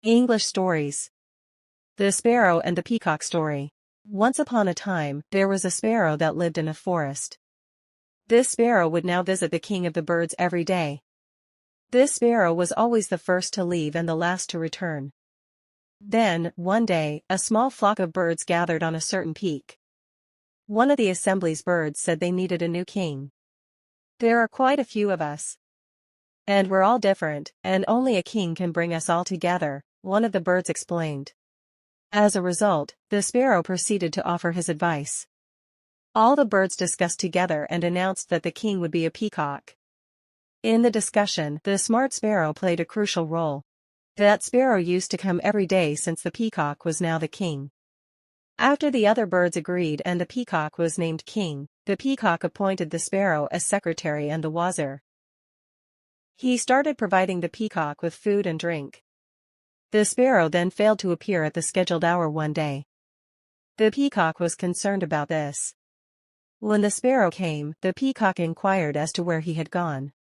English stories. The Sparrow and the Peacock Story. Once upon a time, there was a sparrow that lived in a forest. This sparrow would now visit the king of the birds every day. This sparrow was always the first to leave and the last to return. Then, one day, a small flock of birds gathered on a certain peak. One of the assembly's birds said they needed a new king. "There are quite a few of us. And we're all different, and only a king can bring us all together," one of the birds explained. As a result, the sparrow proceeded to offer his advice. All the birds discussed together and announced that the king would be a peacock. In the discussion, the smart sparrow played a crucial role. That sparrow used to come every day since the peacock was now the king. After the other birds agreed and the peacock was named king, the peacock appointed the sparrow as secretary and the wazir. He started providing the peacock with food and drink. The sparrow then failed to appear at the scheduled hour one day. The peacock was concerned about this. When the sparrow came, the peacock inquired as to where he had gone.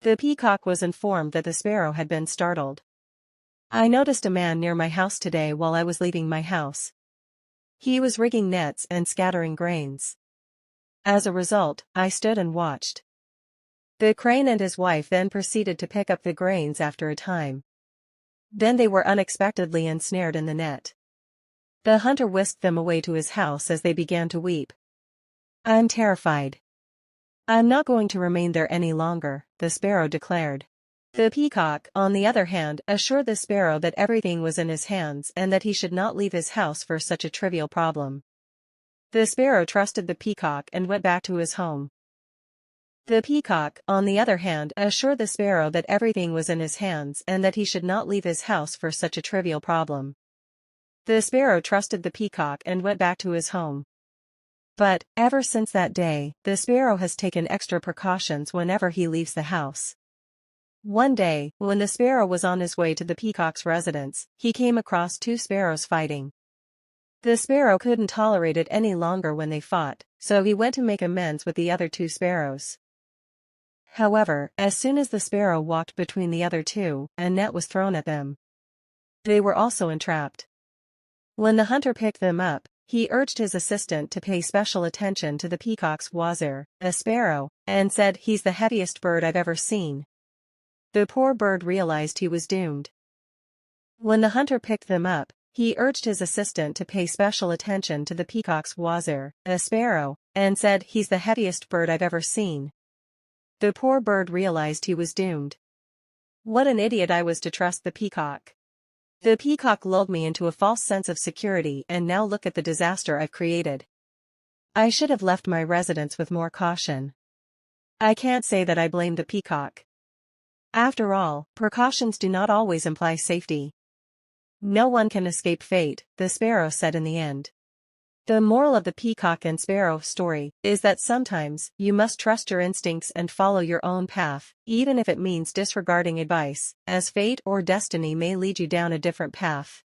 The peacock was informed that the sparrow had been startled. "I noticed a man near my house today while I was leaving my house. He was rigging nets and scattering grains. As a result, I stood and watched." The crane and his wife then proceeded to pick up the grains after a time. Then they were unexpectedly ensnared in the net. The hunter whisked them away to his house as they began to weep. "I'm terrified. I'm not going to remain there any longer," the sparrow declared. The peacock, on the other hand, assured the sparrow that everything was in his hands and that he should not leave his house for such a trivial problem. The sparrow trusted the peacock and went back to his home. The peacock, on the other hand, assured the sparrow that everything was in his hands and that he should not leave his house for such a trivial problem. The sparrow trusted the peacock and went back to his home. But, ever since that day, the sparrow has taken extra precautions whenever he leaves the house. One day, when the sparrow was on his way to the peacock's residence, he came across two sparrows fighting. The sparrow couldn't tolerate it any longer when they fought, so he went to make amends with the other two sparrows. However, as soon as the sparrow walked between the other two, a net was thrown at them. They were also entrapped. When the hunter picked them up, he urged his assistant to pay special attention to the peacock's wazir, a sparrow, and said, "He's the heaviest bird I've ever seen." The poor bird realized he was doomed. When the hunter picked them up, he urged his assistant to pay special attention to the peacock's wazir, a sparrow, and said, "He's the heaviest bird I've ever seen." The poor bird realized he was doomed. "What an idiot I was to trust the peacock. The peacock lulled me into a false sense of security and now look at the disaster I've created. I should have left my residence with more caution." I can't say that I blame the peacock. After all, precautions do not always imply safety. No one can escape fate, the sparrow said in the end. The moral of the peacock and sparrow story is that sometimes you must trust your instincts and follow your own path, even if it means disregarding advice, as fate or destiny may lead you down a different path.